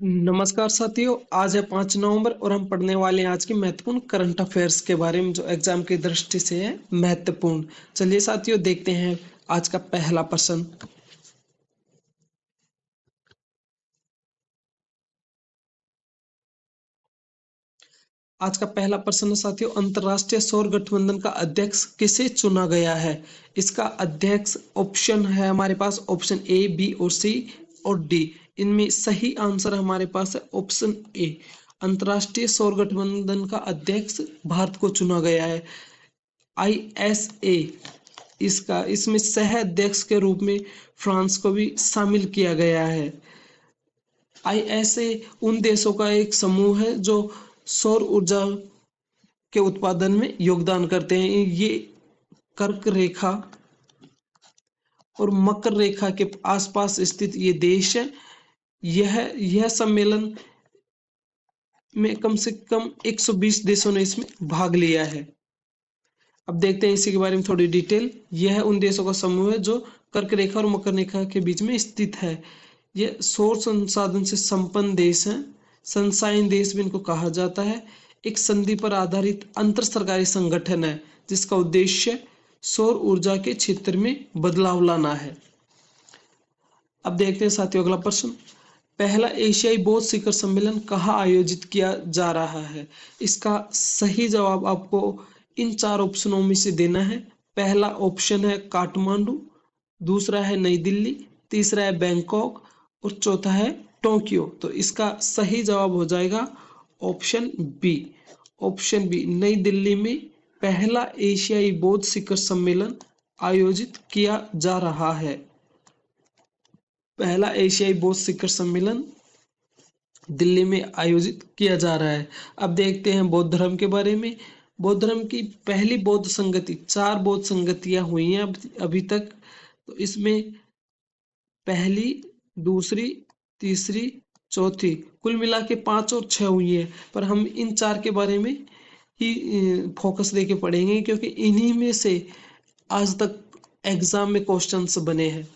नमस्कार साथियों। आज है 5 नवंबर और हम पढ़ने वाले हैं आज की महत्वपूर्ण करंट अफेयर्स के बारे में जो एग्जाम की दृष्टि से है महत्वपूर्ण। चलिए साथियों देखते हैं आज का पहला प्रश्न। आज का पहला प्रश्न है साथियों, अंतर्राष्ट्रीय सौर गठबंधन का अध्यक्ष किसे चुना गया है? इसका अध्यक्ष ऑप्शन है हमारे पास ऑप्शन ए, बी और सी और डी। इनमें सही आंसर हमारे पास है ऑप्शन ए। अंतर्राष्ट्रीय सौर गठबंधन का अध्यक्ष भारत को चुना गया है। आईएसए इसका इसमें सह अध्यक्ष के रूप में फ्रांस को भी शामिल किया गया है। आईएसए उन देशों का एक समूह है जो सौर ऊर्जा के उत्पादन में योगदान करते हैं। ये कर्क रेखा और मकर रेखा के आसपास स्थित ये देश है। यह सम्मेलन में कम से कम 120 देशों ने इसमें भाग लिया है। अब देखते हैं इसी के बारे में थोड़ी डिटेल। यह उन देशों का समूह है जो कर्क रेखा और मकर रेखा के बीच में स्थित है। यह सौर संसाधन से संपन्न देश है। सनशाइन देश भी इनको कहा जाता है। एक संधि पर आधारित अंतर सरकारी संगठन है जिसका उद्देश्य सौर ऊर्जा के क्षेत्र में बदलाव लाना है। अब देखते हैं साथियों अगला प्रश्न। पहला एशियाई बौद्ध शिखर सम्मेलन कहाँ आयोजित किया जा रहा है? इसका सही जवाब आपको इन 4 ऑप्शनों में से देना है। पहला ऑप्शन है काठमांडू, दूसरा है नई दिल्ली, तीसरा है बैंकॉक और चौथा है टोक्यो। तो इसका सही जवाब हो जाएगा ऑप्शन बी। ऑप्शन बी, नई दिल्ली में पहला एशियाई बौद्ध शिखर सम्मेलन आयोजित किया जा रहा है। पहला एशियाई बौद्ध शिखर सम्मेलन दिल्ली में आयोजित किया जा रहा है। अब देखते हैं बौद्ध धर्म के बारे में। बौद्ध धर्म की पहली बौद्ध संगति, 4 बौद्ध संगतियां हुई हैं अभी तक। तो इसमें पहली, दूसरी, तीसरी, चौथी, कुल मिला के 5 और 6 हुई है। पर हम इन 4 के बारे में ही फोकस देके पढ़ेंगे क्योंकि इन्हीं में से आज तक एग्जाम में क्वेश्चंस बने हैं।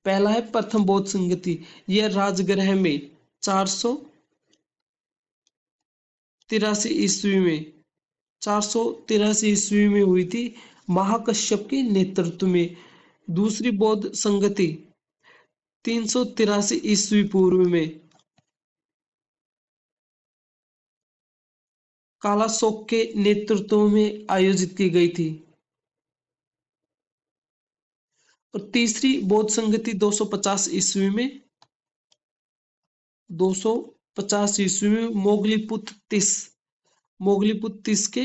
पहला है प्रथम बौद्ध संगति। यह राजगृह में 483 ईस्वी में 483 ईस्वी में हुई थी महाकश्यप के नेतृत्व में। दूसरी बौद्ध संगति 383 ईस्वी पूर्व में कालाशोक के नेतृत्व में आयोजित की गई थी। और तीसरी बौद्ध संगति 250 ईस्वी में 250 ईस्वी में मोगलीपुत तीस के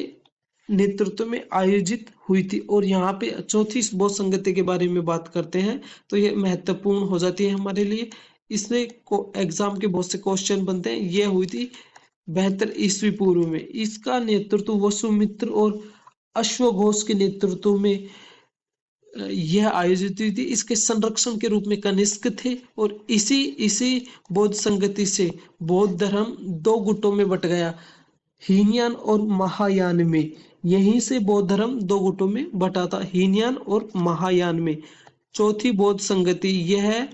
नेतृत्व में आयोजित हुई थी। और यहाँ पे चौथी बौद्ध संगति के बारे में बात करते हैं तो ये महत्वपूर्ण हो जाती है हमारे लिए। इसमें एग्जाम के बहुत से क्वेश्चन बनते हैं। ये हुई थी 72 ईस्वी पूर्व में। इसका नेतृत्व वसुमित्र और अश्वघोष के नेतृत्व में यह आयोजित हुई थी। इसके संरक्षण के रूप में कनिष्क थे। और इसी बौद्ध संगति से बौद्ध धर्म 2 गुटों में बट गया, हीनयान और महायान में। यहीं से बौद्ध धर्म 2 गुटों में बटा था, हीनयान और महायान में। चौथी बौद्ध संगति यह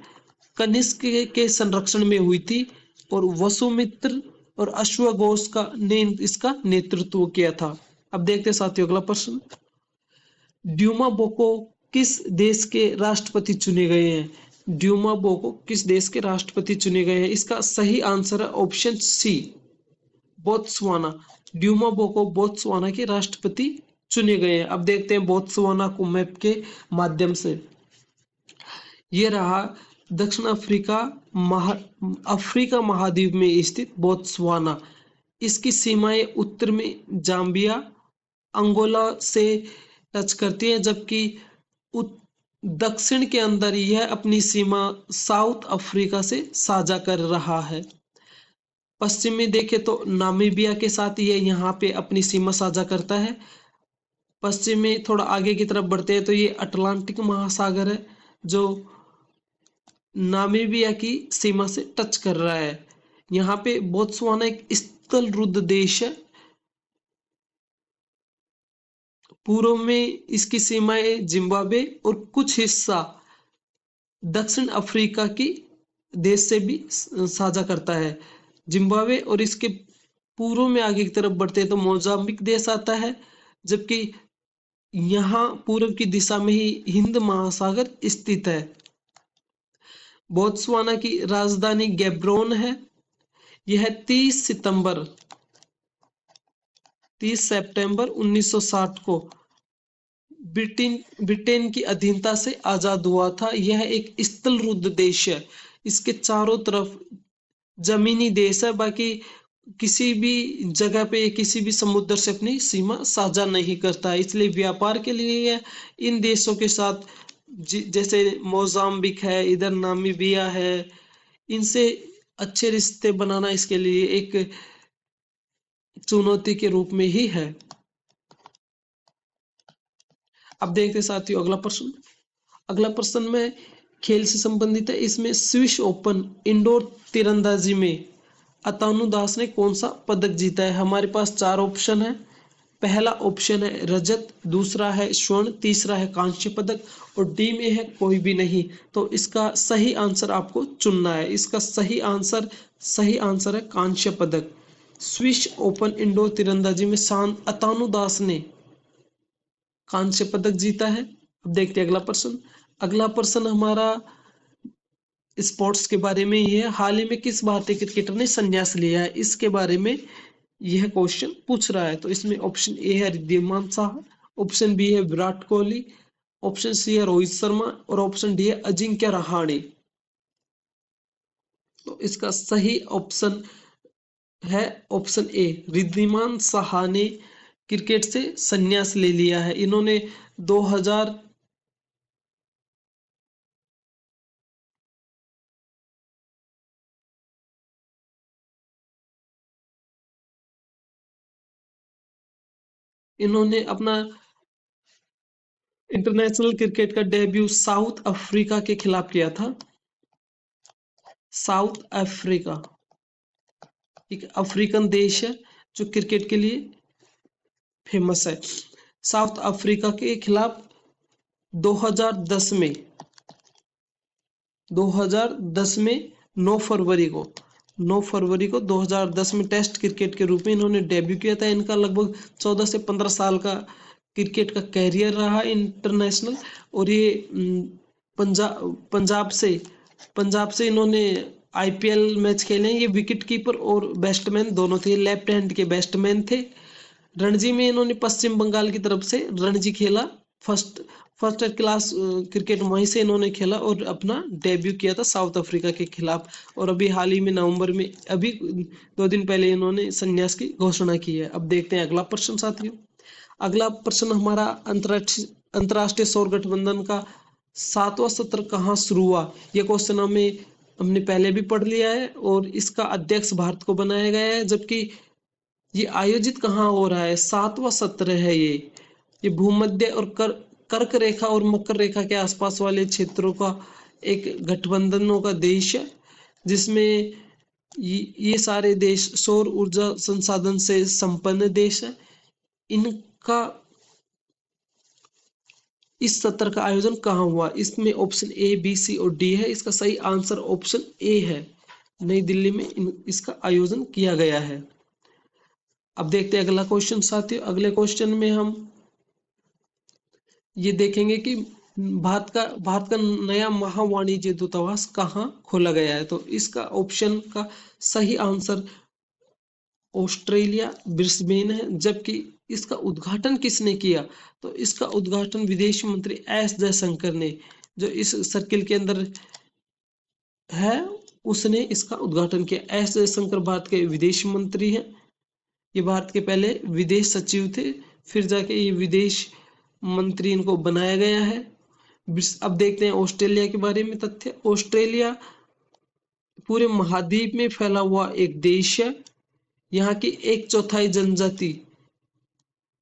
कनिष्क के संरक्षण में हुई थी और वसुमित्र और अश्वघोष ने इसका नेतृत्व किया था। अब देखते हैं साथियों अगला प्रश्न। ड्यूमा बोको किस देश के राष्ट्रपति चुने गए हैं? ड्यूमा बोको किस देश के राष्ट्रपति चुने गए हैं? इसका सही आंसर है option C, Botswana. Duma Boko Botswana के राष्ट्रपति चुने गए हैं। अब देखते हैं बोत्सवाना को मैप के माध्यम से। ये रहा दक्षिण अफ्रीका महाद्वीप में स्थित बोत्सवाना। इसकी सीमाएं उत्तर में जाम्बिया, अंगोला से टच करती है, जबकि दक्षिण के अंदर यह अपनी सीमा साउथ अफ्रीका से साझा कर रहा है। पश्चिम में देखें तो नामीबिया के साथ यह यहाँ पे अपनी सीमा साझा करता है। पश्चिम में थोड़ा आगे की तरफ बढ़ते हैं तो ये अटलांटिक महासागर है जो नामीबिया की सीमा से टच कर रहा है। यहाँ पे बोत्सवाना एक स्थल रुद्ध देश है। पूर्व में इसकी सीमाएं जिम्बाब्वे और कुछ हिस्सा दक्षिण अफ्रीका की देश से भी साझा करता है। जिम्बाब्वे और इसके पूर्व में आगे की तरफ बढ़ते हैं तो मोजाम्बिक देश आता है, जबकि यहाँ पूर्व की दिशा में ही हिंद महासागर स्थित है। बोत्सवाना की राजधानी गैब्रोन है। यह 30 सितंबर 1960 को ब्रिटेन की अधीनता से आजाद हुआ था। यह एक स्थलरुद्ध देश है। इसके चारों तरफ जमीनी देश है, बाकी किसी भी जगह पे किसी भी समुद्र से अपनी सीमा साझा नहीं करता, इसलिए व्यापार के लिए यह इन देशों के साथ जैसे मोजाम्बिक है, इधर नामीबिया है, इनसे अच्छे रिश्ते बनाना इसके लिए एक चुनौती के रूप में ही है। अब देखते साथियों अगला प्रश्न। अगला प्रश्न में खेल से संबंधित है। इसमें स्विस ओपन इंडोर तीरंदाजी में अतानु दास ने कौन सा पदक जीता है? हमारे पास 4 ऑप्शन है। पहला ऑप्शन है रजत, दूसरा है स्वर्ण, तीसरा है कांस्य पदक और डी में है कोई भी नहीं। तो इसका सही आंसर आपको चुनना है। इसका सही आंसर है कांस्य पदक। स्विस ओपन इंडोर तीरंदाजी में अतानु दास ने कांस्य पदक जीता है। अब देखते हैं अगला प्रश्न। अगला प्रश्न हमारा स्पोर्ट्स के बारे में ही है। हाल ही में किस भारतीय क्रिकेटर ने संन्यास लिया है, इसके बारे में यह क्वेश्चन पूछ रहा है। तो इसमें ऑप्शन ए है रिद्धिमान साहा, ऑप्शन बी है विराट कोहली, ऑप्शन सी है रोहित शर्मा और ऑप्शन डी है अजिंक्य रहाणे। तो इसका सही ऑप्शन है ऑप्शन ए, रिद्धिमान साहा ने क्रिकेट से संन्यास ले लिया है। इन्होंने 2000 इन्होंने अपना इंटरनेशनल क्रिकेट का डेब्यू साउथ अफ्रीका के खिलाफ किया था। साउथ अफ्रीका एक अफ्रीकन देश है जो क्रिकेट के लिए फेमस है। साउथ अफ्रीका के खिलाफ 2010 में 9 फरवरी को 2010 में टेस्ट क्रिकेट के रूप में इन्होंने डेब्यू किया था। इनका लगभग 14 से 15 साल का क्रिकेट का कैरियर रहा इंटरनेशनल। और ये पंजाब से इन्होंने आईपीएल मैच खेले हैं। ये विकेट कीपर और बैट्समैन दोनों थे, लेफ्ट हैंड के बैट्समैन थे। रणजी में इन्होंने पश्चिम बंगाल की तरफ से रणजी खेला, फर्स्ट क्लास क्रिकेट वहीं से इन्होंने खेला और अपना डेब्यू किया था साउथ अफ्रीका के खिलाफ। और अभी हाल ही में नवंबर में अभी 2 दिन पहले इन्होंने संन्यास की घोषणा की है। अब देखते हैं अगला प्रश्न साथियों। अगला प्रश्न हमारा अंतर्राष्ट्रीय सौर गठबंधन का 7वां सत्र कहाँ शुरू हुआ? यह क्वेश्चन हमने पहले भी पढ़ लिया है और इसका अध्यक्ष भारत को बनाया गया है। जबकि ये आयोजित कहाँ हो रहा है? 7वां सत्र है ये भूमध्य और कर्क रेखा और मकर रेखा के आसपास वाले क्षेत्रों का एक गठबंधनों का देश है, जिसमें ये सारे देश सौर ऊर्जा संसाधन से संपन्न देश है। इनका इस सत्र का आयोजन कहाँ हुआ? इसमें ऑप्शन ए, बी, सी और डी है। इसका सही आंसर ऑप्शन ए है। नई दिल्ली में इसका आयोजन किया गया है। अब देखते हैं अगला क्वेश्चन साथियों। अगले क्वेश्चन में हम ये देखेंगे कि भारत का नया महावाणिज्य दूतावास कहाँ खोला गया है। तो इसका ऑप्शन का सही आंसर ऑस्ट्रेलिया ब्रिस्बेन है। जबकि इसका उद्घाटन किसने किया? तो इसका उद्घाटन विदेश मंत्री एस जयशंकर ने, जो इस सर्किल के अंदर है, उसने इसका उद्घाटन किया। एस जयशंकर भारत के विदेश मंत्री हैं। ये भारत के पहले विदेश सचिव थे, फिर जाके ये विदेश मंत्री इनको बनाया गया है। अब देखते हैं ऑस्ट्रेलिया के बारे में तथ्य। ऑस्ट्रेलिया पूरे महाद्वीप में फैला हुआ एक देश है। यहाँ की 1/4 जनजाति,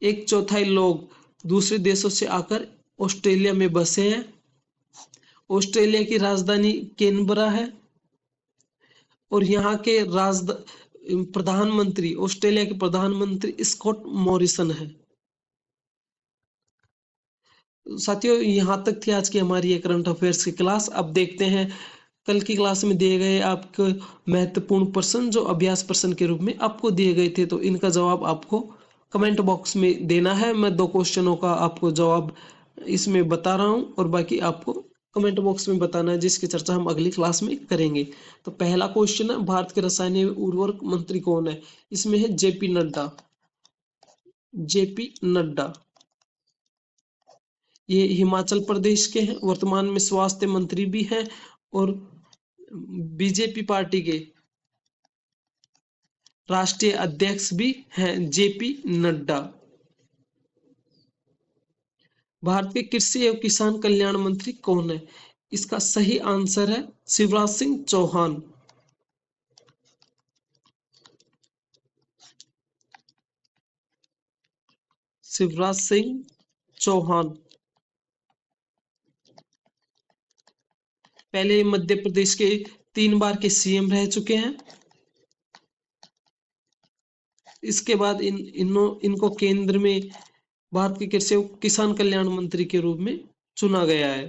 1/4 लोग दूसरे देशों से आकर ऑस्ट्रेलिया में बसे हैं। ऑस्ट्रेलिया की राजधानी कैनबरा है और यहाँ के प्रधानमंत्री, ऑस्ट्रेलिया के प्रधानमंत्री स्कॉट मॉरिसन है। साथियों यहाँ तक थी आज की हमारी ये करंट अफेयर्स की क्लास। अब देखते हैं कल की क्लास में दिए गए आपको महत्वपूर्ण प्रश्न जो अभ्यास प्रश्न के रूप में आपको दिए गए थे, तो इनका जवाब आपको कमेंट बॉक्स में देना है। मैं 2 क्वेश्चनों का आपको जवाब इसमें बता रहा हूँ और बाकी आपको कमेंट बॉक्स में बताना है, जिसकी चर्चा हम अगली क्लास में करेंगे। तो पहला क्वेश्चन है, भारत के रसायन एवं उर्वरक मंत्री कौन है? इसमें है जेपी नड्डा। जेपी नड्डा ये हिमाचल प्रदेश के हैं, वर्तमान में स्वास्थ्य मंत्री भी हैं और बीजेपी पार्टी के राष्ट्रीय अध्यक्ष भी हैं, जेपी नड्डा। भारत के कृषि एवं किसान कल्याण मंत्री कौन है? इसका सही आंसर है शिवराज सिंह चौहान। शिवराज सिंह चौहान पहले मध्य प्रदेश के 3 बार के सीएम रह चुके हैं। इसके बाद इनको केंद्र में भारत के कृषि एवं किसान कल्याण मंत्री के रूप में चुना गया है।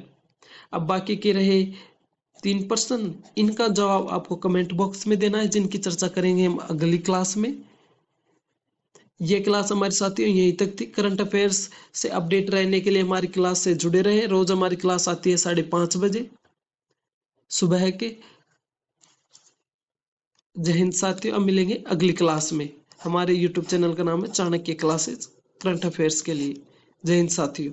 अब बाकी के रहे 3 प्रश्न, इनका जवाब आपको कमेंट बॉक्स में देना है, जिनकी चर्चा करेंगे हम अगली क्लास में। ये क्लास हमारे साथियों यहीं तक थी। करंट अफेयर्स से अपडेट रहने के लिए हमारी क्लास से जुड़े रहे। रोज हमारी क्लास आती है 5:30 बजे सुबह के। जय हिंद साथियों, अब मिलेंगे अगली क्लास में। हमारे YouTube चैनल का नाम है चाणक्य क्लासेस करंट अफेयर्स के लिए। जय हिंद साथियों।